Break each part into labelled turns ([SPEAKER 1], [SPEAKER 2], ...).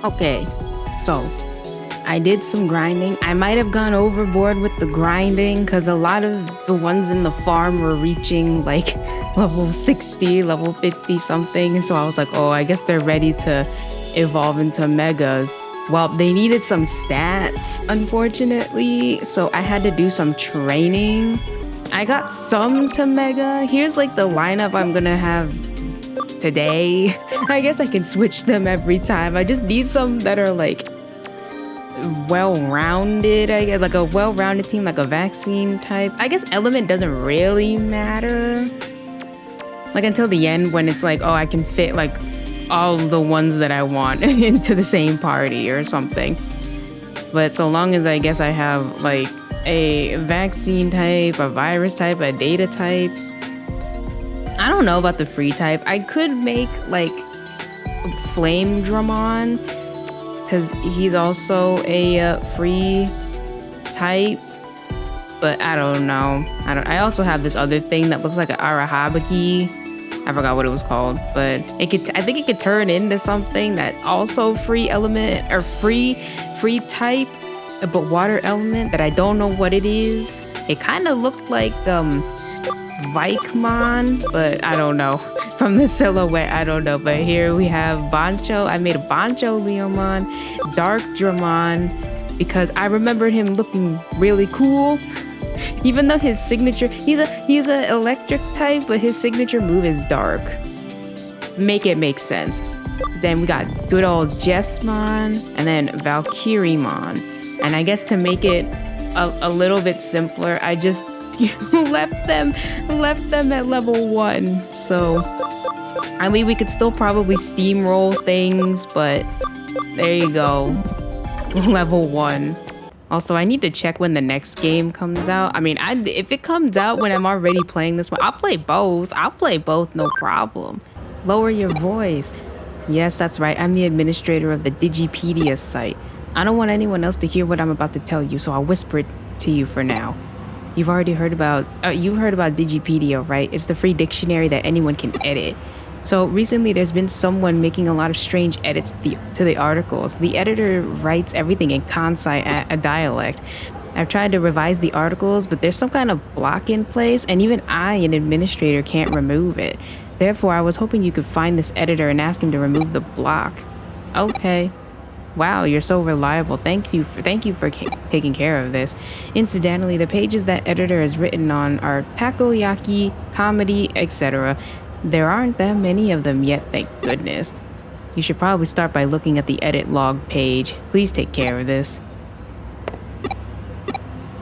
[SPEAKER 1] Okay, so I did some grinding. I might have gone overboard with the grinding because a lot of the ones in the farm were reaching like level 60, level 50 something. And so I was like, oh, I guess they're ready to evolve into megas. Well, they needed some stats, unfortunately. So I had to do some training. I got some to mega. Here's like the lineup I'm gonna have today. I guess I can switch them every time. I just need some that are like well-rounded, I guess, like a well-rounded team, like a vaccine type. I guess element doesn't really matter. Like until the end when it's like, oh, I can fit like all the ones that I want into the same party or something. But so long as I guess I have like a vaccine type, a virus type, a data type. I don't know about the free type. I could make like Flame Dramon because he's also a free type, but I don't know. I also have this other thing that looks like an Arahabaki. I forgot what it was called, but it could. I think it could turn into something that also free element or free type, but water element that I don't know what it is. It kind of looked like Vikemon, but I don't know. From the silhouette, I don't know. But here we have Bancho. I made a Bancho Leomon, Dark Dramon, because I remembered him looking really cool. Even though his signature, he's a electric type, but his signature move is dark. Make it make sense. Then we got good old Jessmon, and then Valkyriemon. And I guess to make it a little bit simpler, I just left them at level 1. So I mean, we could still probably steamroll things, but there you go. Level 1. Also, I need to check when the next game comes out. I mean, if it comes out when I'm already playing this one, I'll play both. No problem. Lower your voice. Yes, that's right. I'm the administrator of the Digipedia site. I don't want anyone else to hear what I'm about to tell you, so I'll whisper it to you for now. You've heard about Digipedia, right? It's the free dictionary that anyone can edit. So recently there's been someone making a lot of strange edits to the articles. The editor writes everything in Kansai a dialect. I've tried to revise the articles, but there's some kind of block in place, and even I, an administrator, can't remove it. Therefore, I was hoping you could find this editor and ask him to remove the block. Okay. Wow, you're so reliable. Thank you for taking care of this. Incidentally, the pages that editor has written on are takoyaki, comedy, etc. There aren't that many of them yet, thank goodness. You should probably start by looking at the edit log page. Please take care of this.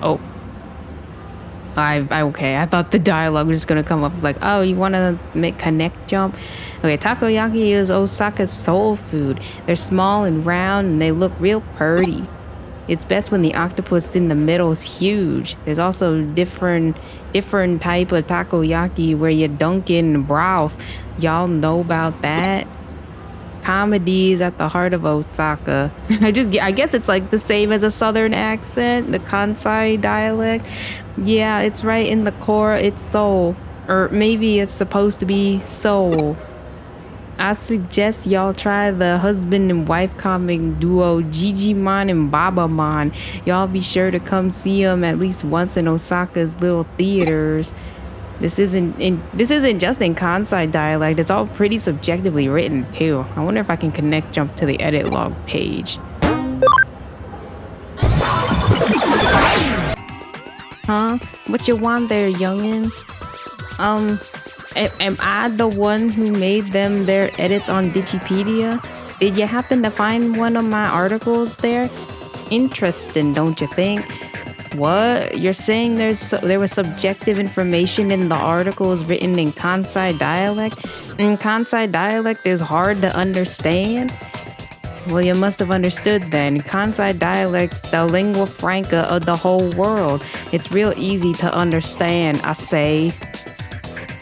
[SPEAKER 1] Oh. Okay, I thought the dialogue was just gonna come up like, oh, you wanna make connect jump? Okay, takoyaki is Osaka's soul food. They're small and round and they look real purty. It's best when the octopus in the middle is huge. There's also different type of takoyaki where you dunk in broth. Y'all know about that? Comedy is at the heart of Osaka. I guess it's like the same as a southern accent, the Kansai dialect. Yeah, it's right in the core, it's Seoul. Or maybe it's supposed to be Seoul. I suggest y'all try the husband and wife comic duo Digimon and Babamon. Y'all be sure to come see them at least once in Osaka's little theaters. This isn't just in Kansai dialect. It's all pretty subjectively written too. I wonder if I can connect jump to the edit log page. Huh? What you want there, youngin'? Am I the one who made them their edits on Digipedia? Did you happen to find one of my articles there? Interesting, don't you think? What? You're saying there was subjective information in the articles written in Kansai dialect? And Kansai dialect is hard to understand? Well, you must have understood then. Kansai dialect's the lingua franca of the whole world. It's real easy to understand, I say.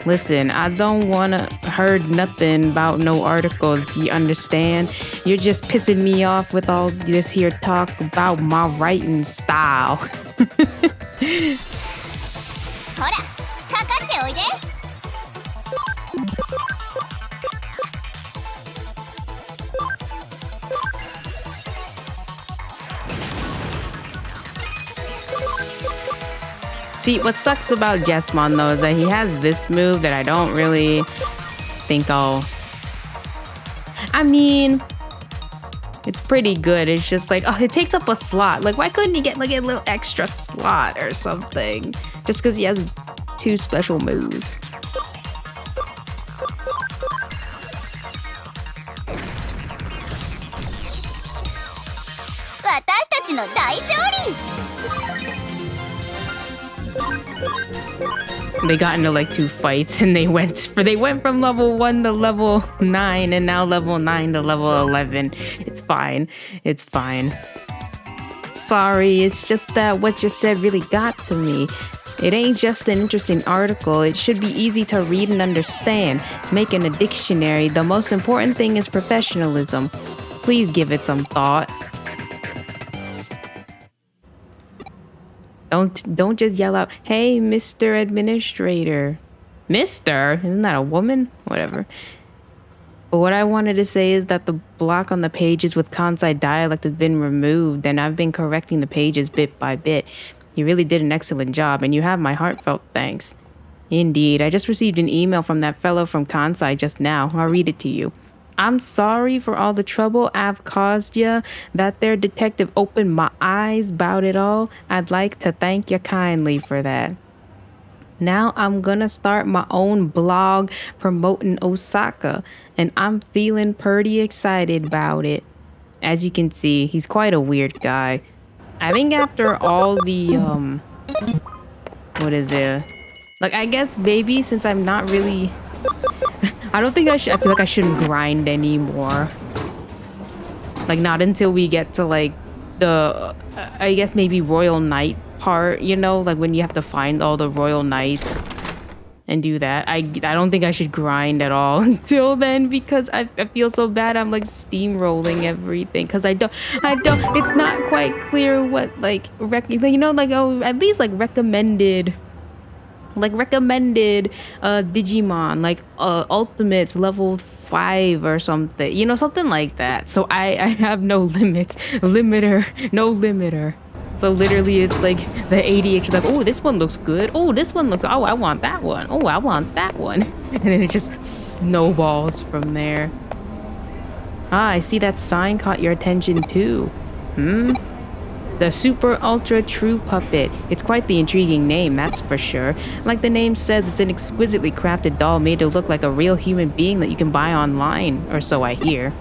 [SPEAKER 1] Listen, I don't wanna heard nothing about no articles, do you understand? You're just pissing me off with all this here talk about my writing style. See, what sucks about Jesmon though is that he has this move that I don't really think I'll... I mean, it's pretty good. It's just like, oh, it takes up a slot. Like, why couldn't he get like a little extra slot or something? Just because he has 2 special moves. They got into like 2 fights and they went from level 1 to level 9 and now level 9 to level 11. It's fine. It's fine. Sorry, it's just that what you said really got to me. It ain't just an interesting article. It should be easy to read and understand. Making a dictionary, the most important thing is professionalism. Please give it some thought. Don't just yell out, "Hey, Mr. Administrator." Mister? Isn't that a woman? Whatever. But what I wanted to say is that the block on the pages with Kansai dialect has been removed, and I've been correcting the pages bit by bit. You really did an excellent job, and you have my heartfelt thanks. Indeed, I just received an email from that fellow from Kansai just now. I'll read it to you. I'm sorry for all the trouble I've caused ya. That there detective opened my eyes about it all. I'd like to thank you kindly for that. Now I'm gonna start my own blog promoting Osaka, and I'm feeling pretty excited about it. As you can see, he's quite a weird guy. I think after all the, what is it? Like, I guess maybe since I'm not really... I don't think I feel like I shouldn't grind anymore. Like, not until we get to, like, the, I guess maybe Royal Knight part, you know? Like, when you have to find all the Royal Knights and do that. I don't think I should grind at all until then because I feel so bad. I'm, like, steamrolling everything because I don't, it's not quite clear what, like, you know, like, oh, at least, like, recommended Digimon, like Ultimates level 5 or something, you know, something like that. So I have no limits, no limiter. So literally it's like the ADHD, like, oh, this one looks good. Oh, this one looks, oh, I want that one. Oh, I want that one. And then it just snowballs from there. Ah, I see that sign caught your attention too. The Super Ultra True Puppet. It's quite the intriguing name, that's for sure. Like the name says, it's an exquisitely crafted doll made to look like a real human being that you can buy online, or so I hear.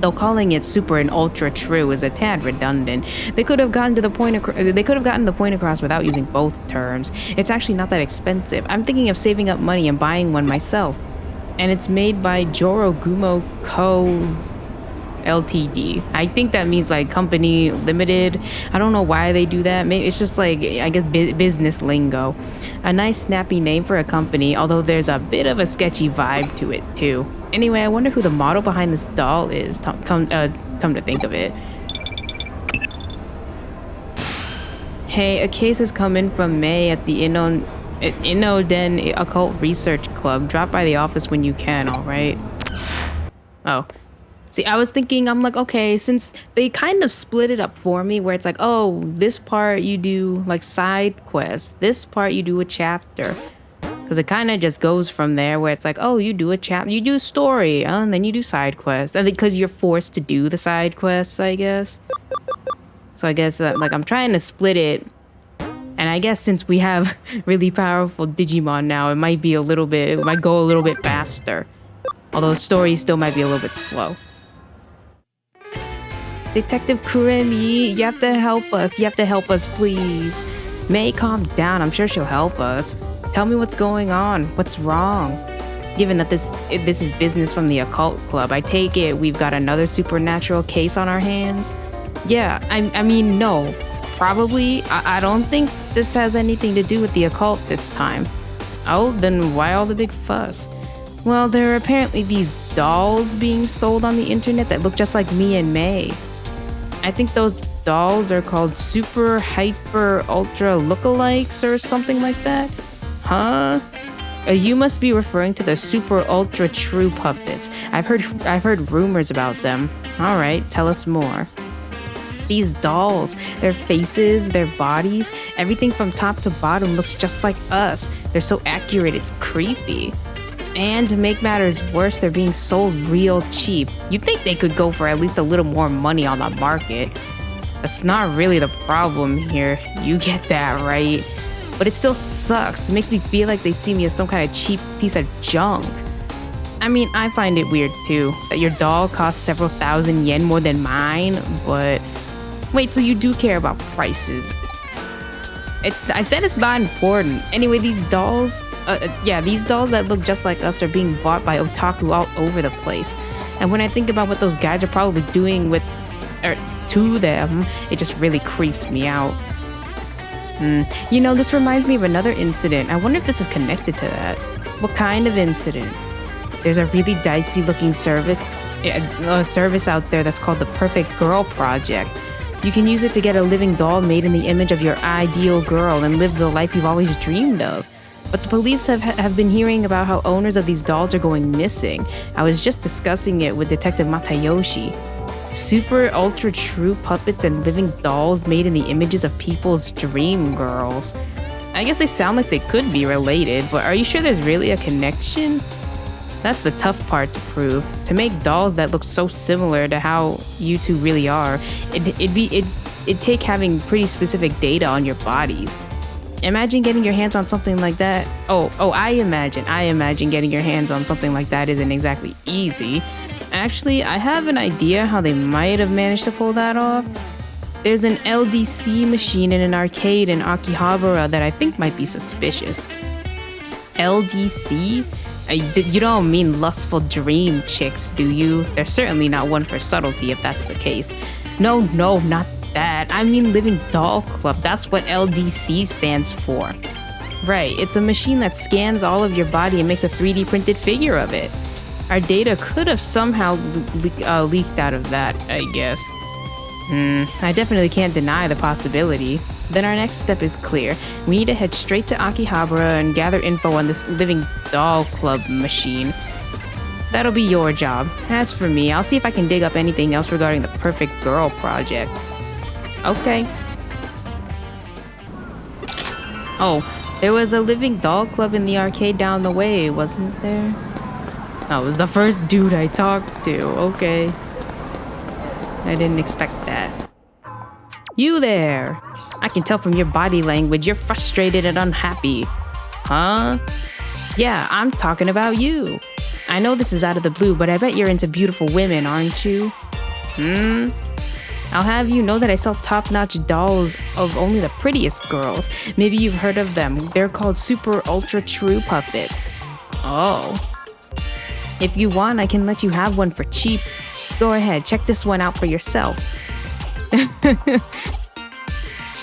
[SPEAKER 1] Though calling it Super and Ultra True is a tad redundant. They could have gotten the point across without using both terms. It's actually not that expensive. I'm thinking of saving up money and buying one myself. And it's made by Jorogumo Co. Ltd. I think that means like company limited. I don't know why they do that. Maybe it's just like, I guess, business lingo. A nice snappy name for a company, although there's a bit of a sketchy vibe to it too. Anyway, I wonder who the model behind this doll is. Come to think of it. Hey, a case has come in from May at the Inoden Occult Research Club. Drop by the office when you can, alright? Oh. See, I was thinking, I'm like, okay, since they kind of split it up for me where it's like, oh, this part you do like side quests, this part you do a chapter. Because it kind of just goes from there where it's like, oh, you do a chapter, you do story, and then you do side quests. I think because you're forced to do the side quests, I guess. So I guess that, like, I'm trying to split it. And I guess since we have really powerful Digimon now, it might be a little bit, it might go a little bit faster. Although the story still might be a little bit slow. Detective Kuremi, you have to help us. You have to help us, please. May, calm down. I'm sure she'll help us. Tell me what's going on. What's wrong? Given that this is business from the occult club, I take it we've got another supernatural case on our hands? Yeah, I mean, no. Probably. I don't think this has anything to do with the occult this time. Oh, then why all the big fuss? Well, there are apparently these dolls being sold on the internet that look just like me and May. I think those dolls are called Super Hyper Ultra Lookalikes or something like that. Huh? You must be referring to the Super Ultra True Puppets. I've heard rumors about them. All right, tell us more. These dolls, their faces, their bodies, everything from top to bottom looks just like us. They're so accurate, it's creepy. And to make matters worse, they're being sold real cheap. You'd think they could go for at least a little more money on the market. That's not really the problem here. You get that, right? But it still sucks. It makes me feel like they see me as some kind of cheap piece of junk. I mean, I find it weird too, that your doll costs several thousand yen more than mine, but... Wait, so you do care about prices? I said it's not important. Anyway, these dolls that look just like us are being bought by otaku all over the place. And when I think about what those guys are probably doing to them, it just really creeps me out. You know, this reminds me of another incident. I wonder if this is connected to that. What kind of incident? There's a really dicey looking service out there that's called the Perfect Girl Project. You can use it to get a living doll made in the image of your ideal girl and live the life you've always dreamed of. But the police have been hearing about how owners of these dolls are going missing. I was just discussing it with Detective Matayoshi. Super ultra true puppets and living dolls made in the images of people's dream girls. I guess they sound like they could be related, but are you sure there's really a connection? That's the tough part to prove. To make dolls that look so similar to how you two really are, it'd take having pretty specific data on your bodies. Imagine getting your hands on something like that. I imagine getting your hands on something like that isn't exactly easy. Actually, I have an idea how they might have managed to pull that off. There's an LDC machine in an arcade in Akihabara that I think might be suspicious. LDC? You don't mean lustful dream chicks, do you? There's certainly not one for subtlety if that's the case. No, not that. I mean Living Doll Club. That's what LDC stands for. Right, it's a machine that scans all of your body and makes a 3D printed figure of it. Our data could have somehow leaked out of that, I guess. I definitely can't deny the possibility. Then our next step is clear. We need to head straight to Akihabara and gather info on this Living Doll Club machine. That'll be your job. As for me, I'll see if I can dig up anything else regarding the Perfect Girl Project. Okay. Oh, there was a Living Doll Club in the arcade down the way, wasn't there? That was the first dude I talked to. Okay. I didn't expect that. You there! I can tell from your body language you're frustrated and unhappy. Huh? Yeah, I'm talking about you. I know this is out of the blue, but I bet you're into beautiful women, aren't you? I'll have you know that I sell top-notch dolls of only the prettiest girls. Maybe you've heard of them. They're called Super Ultra True Puppets. Oh. If you want, I can let you have one for cheap. Go ahead, check this one out for yourself.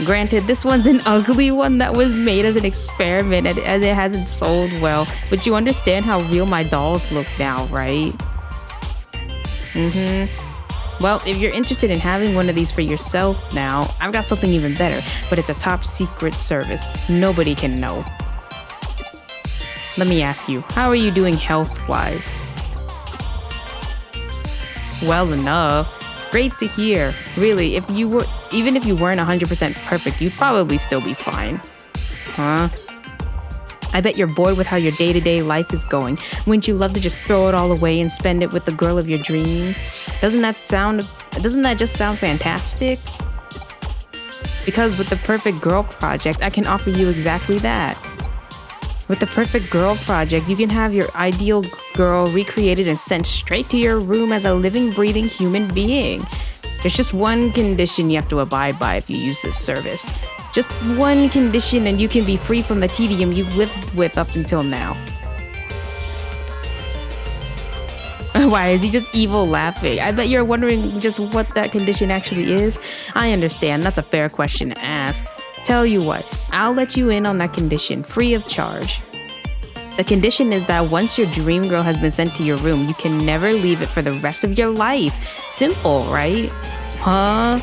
[SPEAKER 1] Granted, this one's an ugly one that was made as an experiment and it hasn't sold well. But you understand how real my dolls look now, right? Well, if you're interested in having one of these for yourself now, I've got something even better, but it's a top secret service. Nobody can know. Let me ask you, how are you doing health-wise? Well enough. Great to hear. Really, even if you weren't 100% perfect, you'd probably still be fine. Huh? I bet you're bored with how your day-to-day life is going. Wouldn't you love to just throw it all away and spend it with the girl of your dreams? Doesn't that just sound fantastic? Because with the Perfect Girl Project, I can offer you exactly that. With the Perfect Girl Project, you can have your ideal girl recreated and sent straight to your room as a living, breathing human being. There's just one condition you have to abide by if you use this service. Just one condition and you can be free from the tedium you've lived with up until now. Why, is he just evil laughing? I bet you're wondering just what that condition actually is. I understand, that's a fair question to ask. Tell you what, I'll let you in on that condition, free of charge. The condition is that once your dream girl has been sent to your room, you can never leave it for the rest of your life. Simple, right? Huh?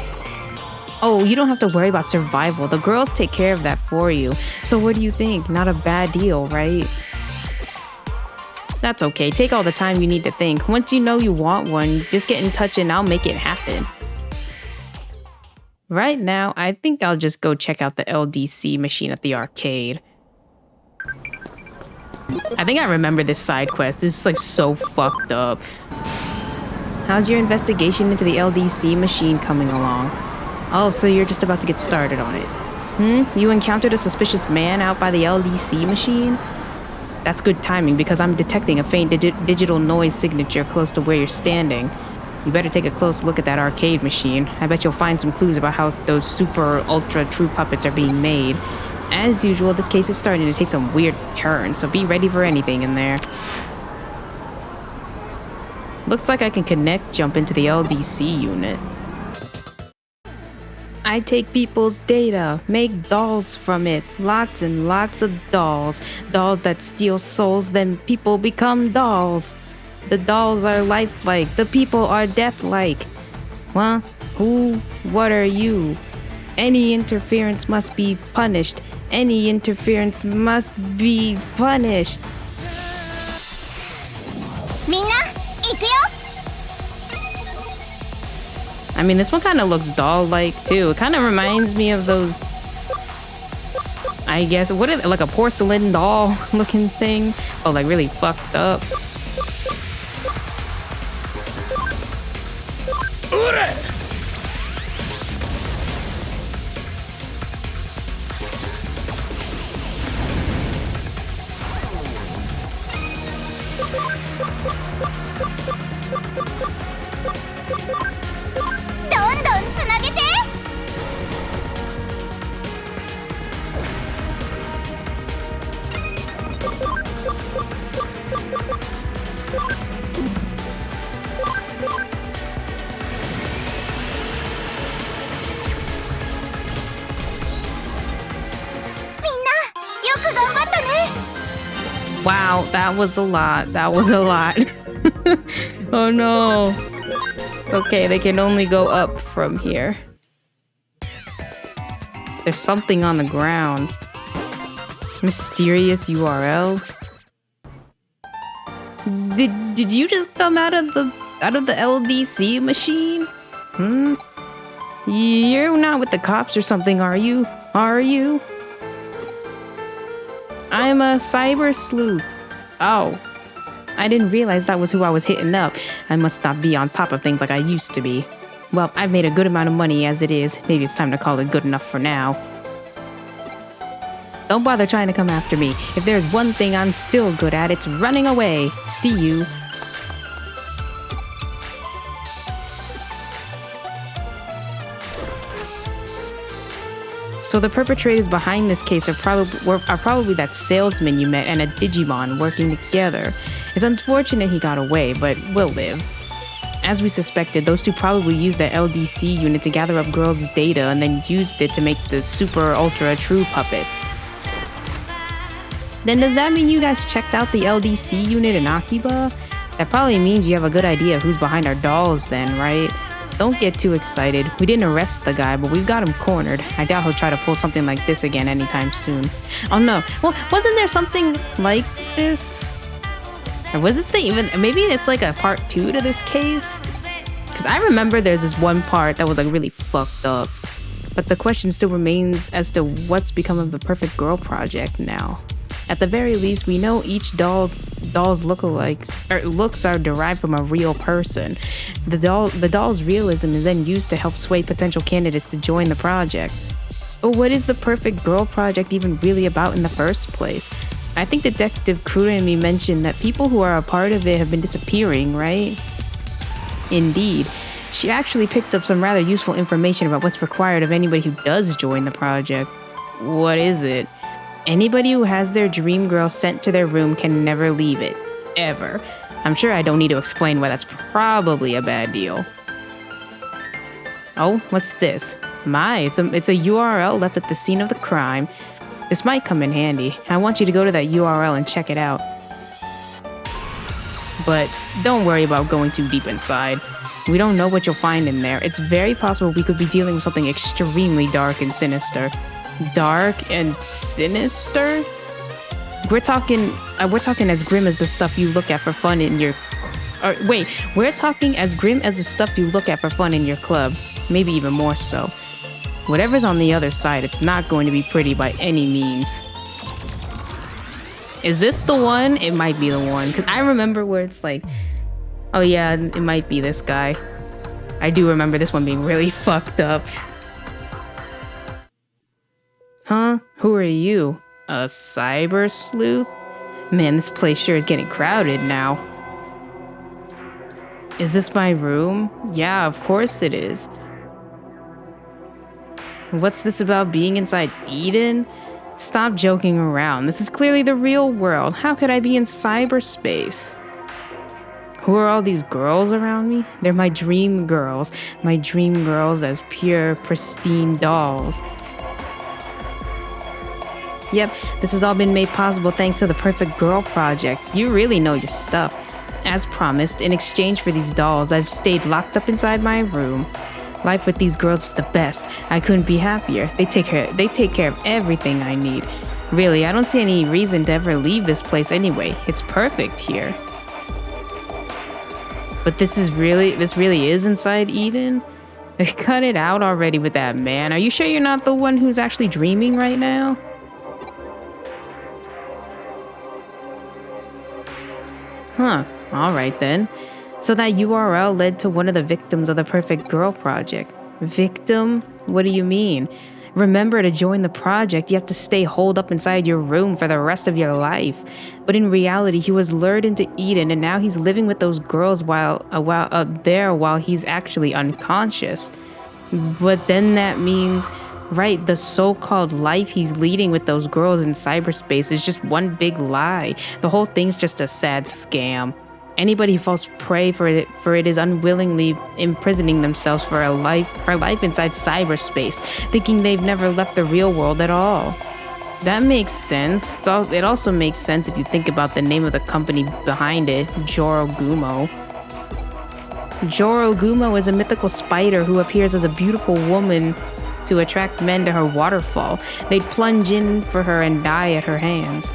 [SPEAKER 1] Oh, you don't have to worry about survival. The girls take care of that for you. So what do you think? Not a bad deal, right? That's okay. Take all the time you need to think. Once you know you want one, just get in touch and I'll make it happen. Right now, I think I'll just go check out the LDC machine at the arcade. I think I remember this side quest. It's like so fucked up. How's your investigation into the LDC machine coming along? Oh, so you're just about to get started on it. You encountered a suspicious man out by the LDC machine? That's good timing because I'm detecting a faint digital noise signature close to where you're standing. You better take a close look at that arcade machine. I bet you'll find some clues about how those super ultra true puppets are being made. As usual, this case is starting to take some weird turns, so be ready for anything in there. Looks like I can connect jump into the LDC unit. I take people's data, make dolls from it. Lots and lots of dolls. Dolls that steal souls, then people become dolls. The dolls are lifelike, the people are deathlike. Well, who, what are you? Any interference must be punished. Any interference must be punished. I mean, this one kind of looks doll-like too. It kind of reminds me of those, I guess, what is it, like a porcelain doll looking thing? Oh, like really fucked up. Wow, that was a lot. That was a lot. Oh no. It's okay, they can only go up from here. There's something on the ground. Mysterious URL. Did you just come out of the LDC machine? You're not with the cops or something, are you? Are you? I'm a cyber sleuth. Oh. I didn't realize that was who I was hitting up. I must not be on top of things like I used to be. Well, I've made a good amount of money as it is. Maybe it's time to call it good enough for now. Don't bother trying to come after me. If there's one thing I'm still good at, it's running away. See you. So the perpetrators behind this case are probably that salesman you met and a Digimon working together. It's unfortunate he got away, but will live. As we suspected, those two probably used the LDC unit to gather up girls' data and then used it to make the super ultra true puppets. Then does that mean you guys checked out the LDC unit in Akiba? That probably means you have a good idea of who's behind our dolls then, right? Don't get too excited. We didn't arrest the guy, but we've got him cornered. I doubt he'll try to pull something like this again anytime soon. Oh no. Well, wasn't there something like this? Or was this thing even... Maybe it's like a part 2 to this case? Because I remember there's this one part that was like really fucked up. But the question still remains as to what's become of the Perfect Girl project now. At the very least, we know each doll's looks are derived from a real person. The doll's realism is then used to help sway potential candidates to join the project. But what is the Perfect Girl project even really about in the first place? I think Detective Kurumi mentioned that people who are a part of it have been disappearing, right? Indeed. She actually picked up some rather useful information about what's required of anybody who does join the project. What is it? Anybody who has their dream girl sent to their room can never leave it. Ever. I'm sure I don't need to explain why that's probably a bad deal. Oh, what's this? It's a URL left at the scene of the crime. This might come in handy. I want you to go to that URL and check it out. But don't worry about going too deep inside. We don't know what you'll find in there. It's very possible we could be dealing with something extremely dark and sinister. Dark and sinister? We're talking as grim as the stuff you look at for fun in your... we're talking as grim as the stuff you look at for fun in your club. Maybe even more so. Whatever's on the other side, it's not going to be pretty by any means. Is this the one? It might be the one, because I remember where it's like, oh yeah, it might be this guy. I do remember this one being really fucked up. Huh? Who are you? A cyber sleuth? Man, this place sure is getting crowded now. Is this my room? Yeah, of course it is. What's this about being inside Eden? Stop joking around. This is clearly the real world. How could I be in cyberspace? Who are all these girls around me? They're my dream girls. My dream girls as pure, pristine dolls. Yep, this has all been made possible thanks to the Perfect Girl Project. You really know your stuff. As promised, in exchange for these dolls, I've stayed locked up inside my room. Life with these girls is the best. I couldn't be happier. They take care of everything I need. Really, I don't see any reason to ever leave this place anyway. It's perfect here. But this really is inside Eden? Cut it out already with that, man. Are you sure you're not the one who's actually dreaming right now? Huh, alright then. So that URL led to one of the victims of the Perfect Girl Project. Victim? What do you mean? Remember, to join the project, you have to stay holed up inside your room for the rest of your life. But in reality, he was lured into Eden, and now he's living with those girls while he's actually unconscious. But then that means, right, the so-called life he's leading with those girls in cyberspace is just one big lie. The whole thing's just a sad scam. Anybody who falls prey for it is unwillingly imprisoning themselves for life inside cyberspace, thinking they've never left the real world at all. That makes sense. It also makes sense if you think about the name of the company behind it, Jorogumo. Jorogumo is a mythical spider who appears as a beautiful woman to attract men to her waterfall. They'd plunge in for her and die at her hands.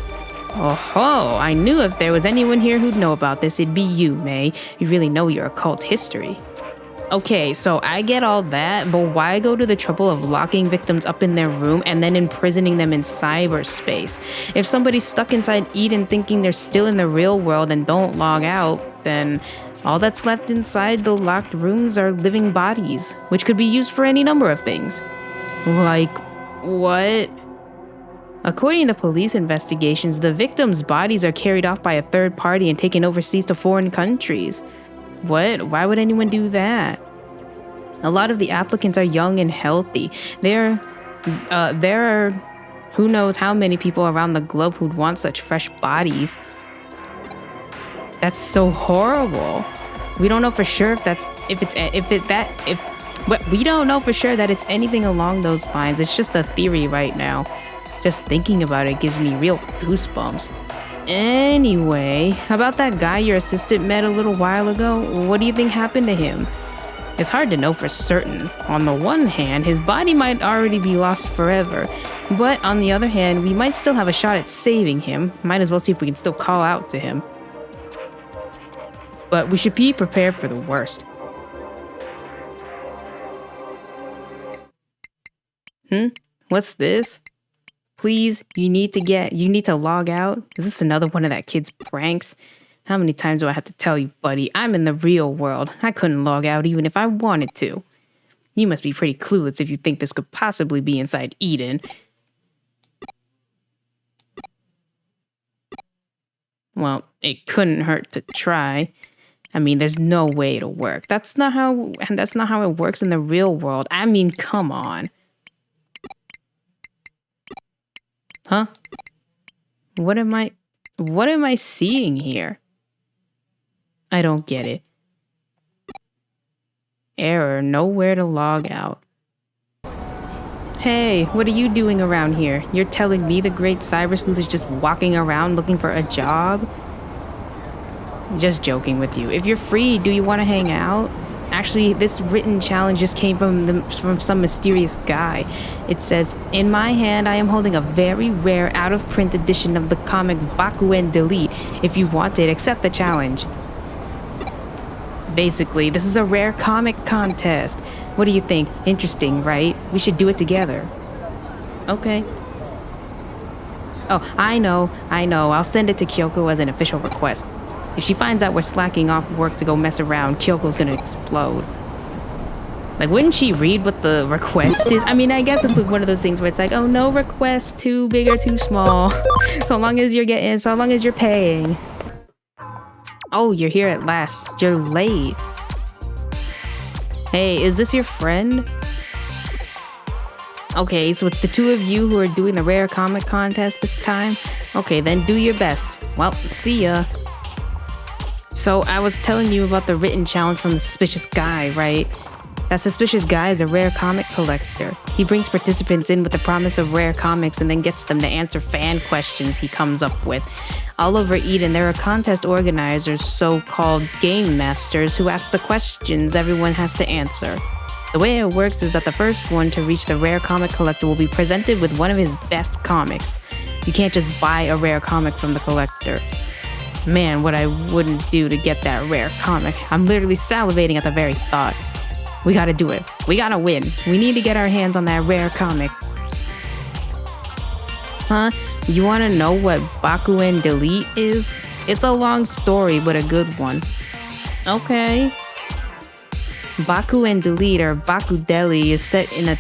[SPEAKER 1] Oh, I knew if there was anyone here who'd know about this, it'd be you, May. You really know your occult history. Okay, so I get all that, but why go to the trouble of locking victims up in their room and then imprisoning them in cyberspace? If somebody's stuck inside Eden thinking they're still in the real world and don't log out, then all that's left inside the locked rooms are living bodies, which could be used for any number of things. Like, what? According to police investigations, the victims' bodies are carried off by a third party and taken overseas to foreign countries. What? Why would anyone do that? A lot of the applicants are young and healthy. There are who knows how many people around the globe who'd want such fresh bodies. That's so horrible. We don't know for sure we don't know for sure that it's anything along those lines. It's just a theory right now. Just thinking about it gives me real goosebumps. Anyway, about that guy your assistant met a little while ago, what do you think happened to him? It's hard to know for certain. On the one hand, his body might already be lost forever, but on the other hand, we might still have a shot at saving him. Might as well see if we can still call out to him. But we should be prepared for the worst. What's this? Please, you need to log out. Is this another one of that kid's pranks? How many times do I have to tell you, buddy? I'm in the real world. I couldn't log out even if I wanted to. You must be pretty clueless if you think this could possibly be inside Eden. Well, it couldn't hurt to try. I mean, there's no way it'll work. That's not how it works in the real world. I mean, come on. Huh? What am I seeing here? I don't get it. Error, nowhere to log out. Hey, what are you doing around here? You're telling me the great cyber sleuth is just walking around looking for a job? Just joking with you. If you're free, do you want to hang out? Actually, this written challenge just came from some mysterious guy. It says, in my hand, I am holding a very rare out-of-print edition of the comic Bakuen Delete. If you want it, accept the challenge. Basically, this is a rare comic contest. What do you think? Interesting, right? We should do it together. Okay. Oh, I know. I'll send it to Kyoko as an official request. If she finds out we're slacking off work to go mess around, Kyoko's gonna explode. Like, wouldn't she read what the request is? I mean, I guess it's like one of those things where it's like, oh, no request, too big or too small. So long as you're paying. Oh, you're here at last. You're late. Hey, is this your friend? Okay, so it's the two of you who are doing the rare comic contest this time? Okay, then do your best. Well, see ya. So I was telling you about the written challenge from the suspicious guy, right? That suspicious guy is a rare comic collector. He brings participants in with the promise of rare comics and then gets them to answer fan questions he comes up with. All over Eden, there are contest organizers, so-called game masters, who ask the questions everyone has to answer. The way it works is that the first one to reach the rare comic collector will be presented with one of his best comics. You can't just buy a rare comic from the collector. Man, what I wouldn't do to get that rare comic. I'm literally salivating at the very thought. We gotta do it. We gotta win. We need to get our hands on that rare comic. Huh? You wanna know what Bakuen Delete is? It's a long story, but a good one. Okay. Bakuen Delete, or Bakudeli, is set in a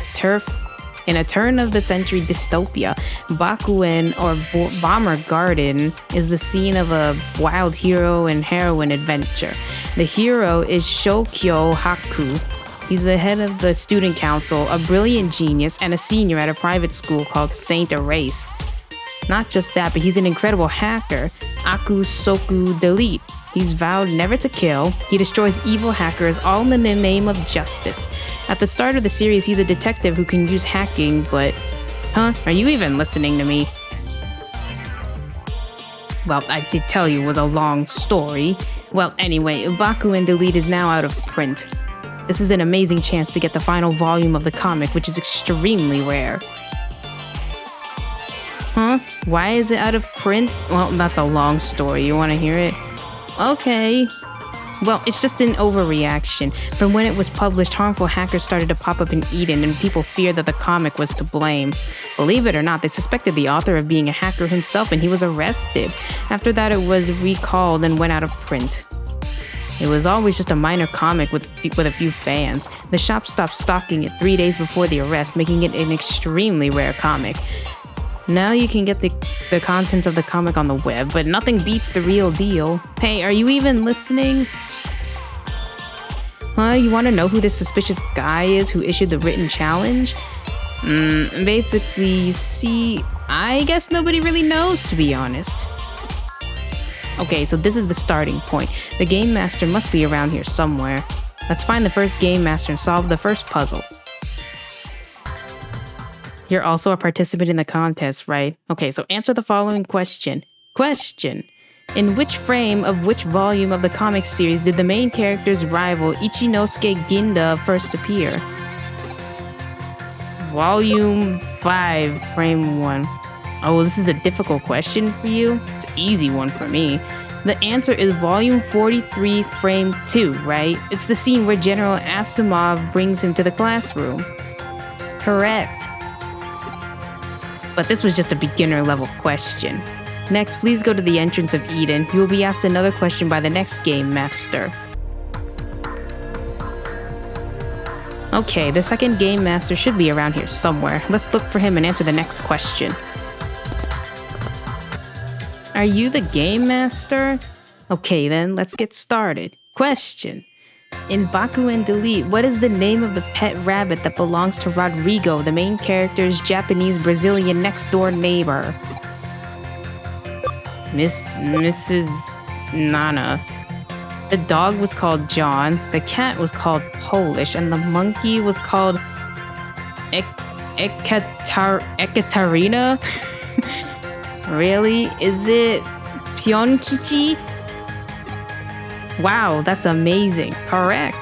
[SPEAKER 1] turn-of-the-century dystopia. Bakuen, or Bomber Garden, is the scene of a wild hero and heroine adventure. The hero is Shokyo Haku. He's the head of the student council, a brilliant genius, and a senior at a private school called Saint Erase. Not just that, but he's an incredible hacker, Aku Soku Delete. He's vowed never to kill. He destroys evil hackers, all in the name of justice. At the start of the series, he's a detective who can use hacking, but... Huh? Are you even listening to me? Well, I did tell you it was a long story. Well, anyway, Bakuen Delete is now out of print. This is an amazing chance to get the final volume of the comic, which is extremely rare. Huh? Why is it out of print? Well, that's a long story. You want to hear it? Okay. Well, it's just an overreaction. From when it was published, harmful hackers started to pop up in Eden, and people feared that the comic was to blame. Believe it or not, they suspected the author of being a hacker himself, and he was arrested. After that, it was recalled and went out of print. It was always just a minor comic with a few fans. The shop stopped stocking it 3 days before the arrest, making it an extremely rare comic. Now you can get the contents of the comic on the web, but nothing beats the real deal. Hey, are you even listening? Huh? You want to know who this suspicious guy is who issued the written challenge? Basically, see, I guess nobody really knows, to be honest. Okay, so this is the starting point. The Game Master must be around here somewhere. Let's find the first Game Master and solve the first puzzle. You're also a participant in the contest, right? Okay, so answer the following question. Question. In which frame of which volume of the comic series did the main character's rival Ichinosuke Ginda first appear? Volume 5, frame 1. Oh, this is a difficult question for you? It's an easy one for me. The answer is volume 43, frame 2, right? It's the scene where General Asimov brings him to the classroom. Correct. But this was just a beginner level question. Next, please go to the entrance of Eden. You will be asked another question by the next Game Master. Okay, the second Game Master should be around here somewhere. Let's look for him and answer the next question. Are you the Game Master? Okay then, let's get started. Question. In Bakuen Delete, what is the name of the pet rabbit that belongs to Rodrigo, the main character's Japanese-Brazilian next-door neighbor? Mrs. Nana. The dog was called John, the cat was called Polish, and the monkey was called Ekaterina? Really? Is it Pionkichi? Wow, that's amazing. Correct.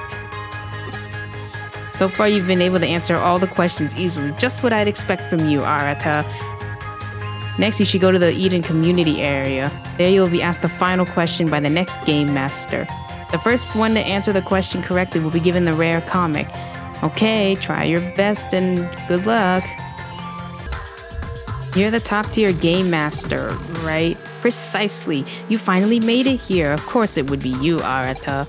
[SPEAKER 1] So far, you've been able to answer all the questions easily. Just what I'd expect from you, Arata. Next, you should go to the Eden community area. There you'll be asked the final question by the next Game Master. The first one to answer the question correctly will be given the rare comic. Okay, try your best and good luck. You're the top tier game master, right? Precisely. You finally made it here. Of course it would be you, Arata.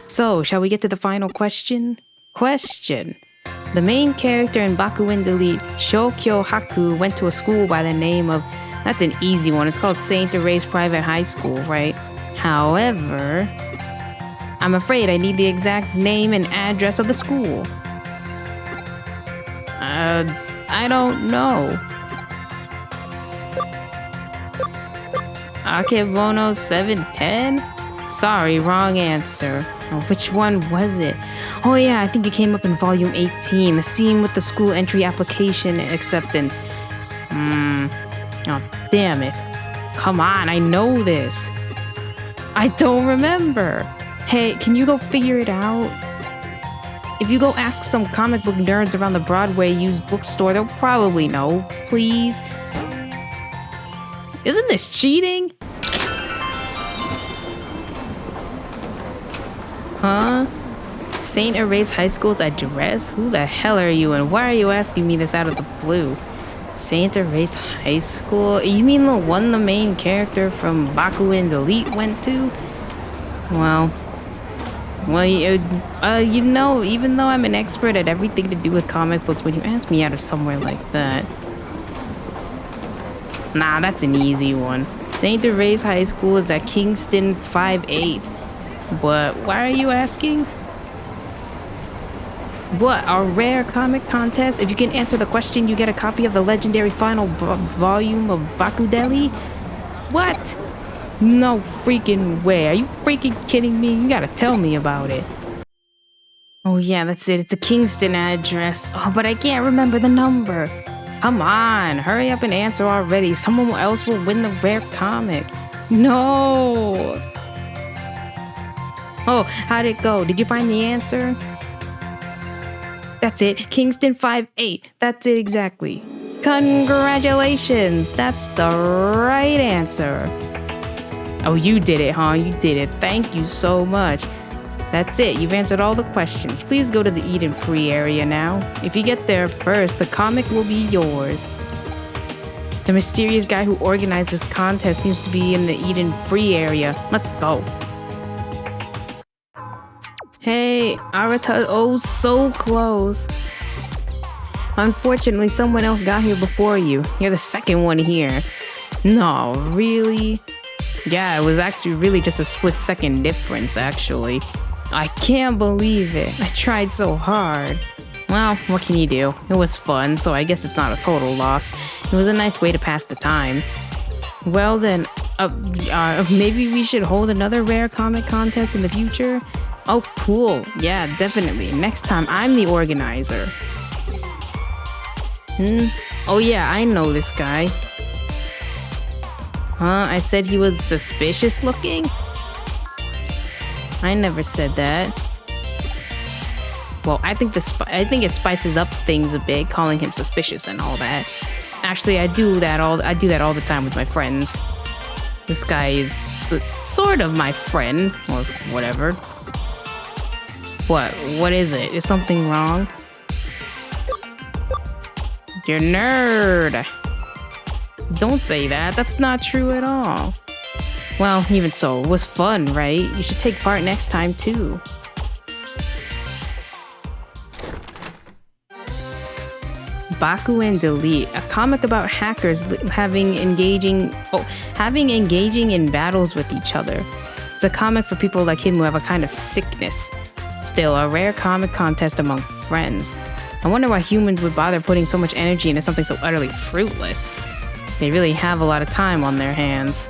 [SPEAKER 1] So, shall we get to the final question? Question. The main character in Bakuen Delete, Shokyo Haku, went to a school by the name of... That's an easy one. It's called Saint Therese Private High School, right? However, I'm afraid I need the exact name and address of the school. I don't know. Akebono 710? Sorry, wrong answer. Which one was it? Oh yeah, I think it came up in volume 18, the scene with the school entry application acceptance. Oh, damn it. Come on, I know this. I don't remember. Hey, can you go figure it out? If you go ask some comic book nerds around the Broadway used bookstore, they'll probably know. Please. Isn't this cheating? Huh? St. Therese High School's address? Who the hell are you and why are you asking me this out of the blue? St. Therese High School? You mean the one the main character from Bakuen Delete went to? Well, you know, even though I'm an expert at everything to do with comic books, when you ask me out of somewhere like that... Nah, that's an easy one. St. Therese High School is at Kingston 58. But why are you asking? What, a rare comic contest? If you can answer the question, you get a copy of the legendary final volume of Bakudeli? What? No freaking way. Are you freaking kidding me? You gotta tell me about it. Oh yeah, that's it. It's the Kingston address. Oh, but I can't remember the number. Come on, hurry up and answer already. Someone else will win the rare comic. No. Oh, how'd it go? Did you find the answer? That's it, Kingston 58. That's it exactly. Congratulations, that's the right answer. Oh, you did it, huh? You did it. Thank you so much. That's it, you've answered all the questions. Please go to the Eden Free area now. If you get there first, the comic will be yours. The mysterious guy who organized this contest seems to be in the Eden Free area. Let's go. Hey, Arata, oh, so close. Unfortunately, someone else got here before you. You're the second one here. No, really? Yeah, it was actually really just a split-second difference, actually. I can't believe it. I tried so hard. Well, what can you do? It was fun, so I guess it's not a total loss. It was a nice way to pass the time. Well then, maybe we should hold another rare comic contest in the future? Oh, cool. Yeah, definitely. Next time, I'm the organizer. Oh yeah, I know this guy. Huh? I said he was suspicious looking? I never said that. Well, I think it spices up things a bit, calling him suspicious and all that. Actually, I do that all the time with my friends. This guy is sort of my friend, or whatever. What is it? Is something wrong? You're a nerd. Don't say that. That's not true at all. Well, even so, it was fun, right? You should take part next time, too. Bakuen Delete, a comic about hackers having engaging in battles with each other. It's a comic for people like him who have a kind of sickness. Still, a rare comic contest among friends. I wonder why humans would bother putting so much energy into something so utterly fruitless. They really have a lot of time on their hands.